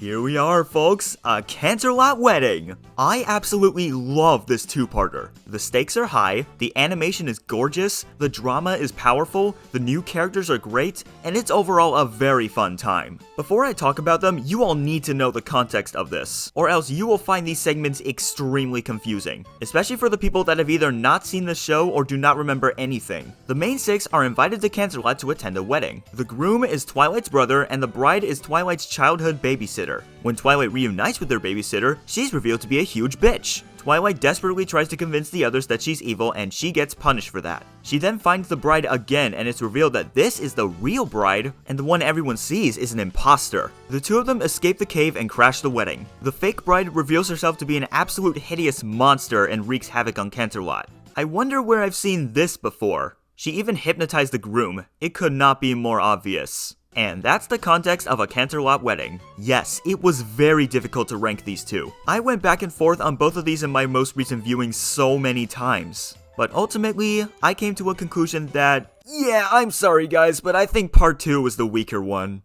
Here we are, folks, a Canterlot wedding! I absolutely love this two-parter. The stakes are high, the animation is gorgeous, the drama is powerful, the new characters are great, and it's overall a very fun time. Before I talk about them, you all need to know the context of this, or else you will find these segments extremely confusing, especially for the people that have either not seen the show or do not remember anything. The main six are invited to Canterlot to attend a wedding. The groom is Twilight's brother, and the bride is Twilight's childhood babysitter. When Twilight reunites with her babysitter, she's revealed to be a huge bitch. Twilight desperately tries to convince the others that she's evil, and she gets punished for that. She then finds the bride again, and it's revealed that this is the real bride, and the one everyone sees is an imposter. The two of them escape the cave and crash the wedding. The fake bride reveals herself to be an absolute hideous monster and wreaks havoc on Canterlot. I wonder where I've seen this before. She even hypnotized the groom. It could not be more obvious. And that's the context of a Canterlot wedding. Yes, it was very difficult to rank these two. I went back and forth on both of these in my most recent viewing so many times. But ultimately, I came to a conclusion that, yeah, I'm sorry guys, but I think part 2 was the weaker one.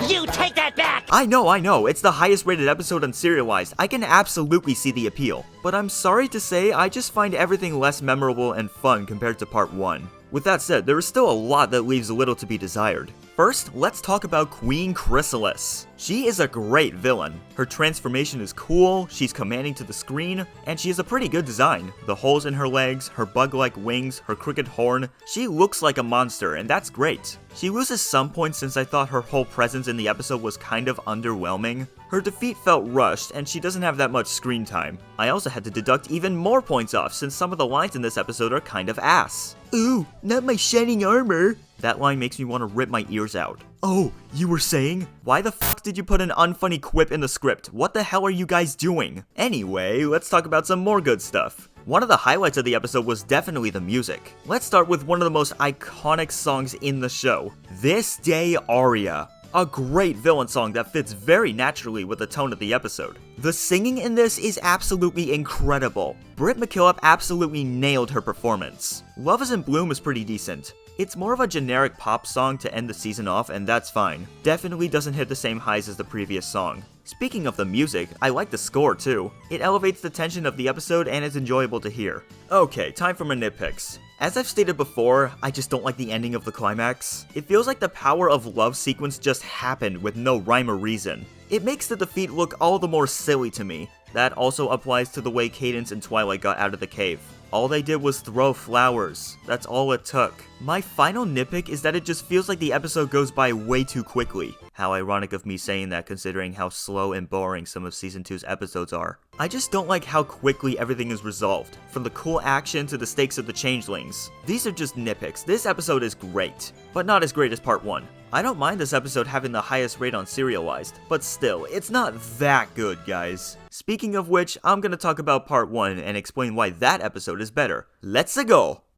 You take that back! I know, it's the highest rated episode on Serialized. I can absolutely see the appeal. But I'm sorry to say, I just find everything less memorable and fun compared to part 1. With that said, there is still a lot that leaves little to be desired. First, let's talk about Queen Chrysalis. She is a great villain. Her transformation is cool, she's commanding to the screen, and she has a pretty good design. The holes in her legs, her bug-like wings, her crooked horn, she looks like a monster, and that's great. She loses some points since I thought her whole presence in the episode was kind of underwhelming. Her defeat felt rushed, and she doesn't have that much screen time. I also had to deduct even more points off since some of the lines in this episode are kind of ass. Ooh, not my shining armor. That line makes me want to rip my ears out. Oh, you were saying? Why the fuck did you put an unfunny quip in the script? What the hell are you guys doing? Anyway, let's talk about some more good stuff. One of the highlights of the episode was definitely the music. Let's start with one of the most iconic songs in the show, This Day Aria. A great villain song that fits very naturally with the tone of the episode. The singing in this is absolutely incredible. Britt McKillop absolutely nailed her performance. Love is in Bloom is pretty decent. It's more of a generic pop song to end the season off, and that's fine. Definitely doesn't hit the same highs as the previous song. Speaking of the music, I like the score too. It elevates the tension of the episode and is enjoyable to hear. Okay, time for my nitpicks. As I've stated before, I just don't like the ending of the climax. It feels like the power of love sequence just happened with no rhyme or reason. It makes the defeat look all the more silly to me. That also applies to the way Cadence and Twilight got out of the cave. All they did was throw flowers. That's all it took. My final nitpick is that it just feels like the episode goes by way too quickly. How ironic of me saying that considering how slow and boring some of Season 2's episodes are. I just don't like how quickly everything is resolved, from the cool action to the stakes of the changelings. These are just nitpicks. This episode is great, but not as great as part 1. I don't mind this episode having the highest rate on Serialized, but still, it's not that good, guys. Speaking of which, I'm gonna talk about part 1 and explain why that episode is better. Let's go!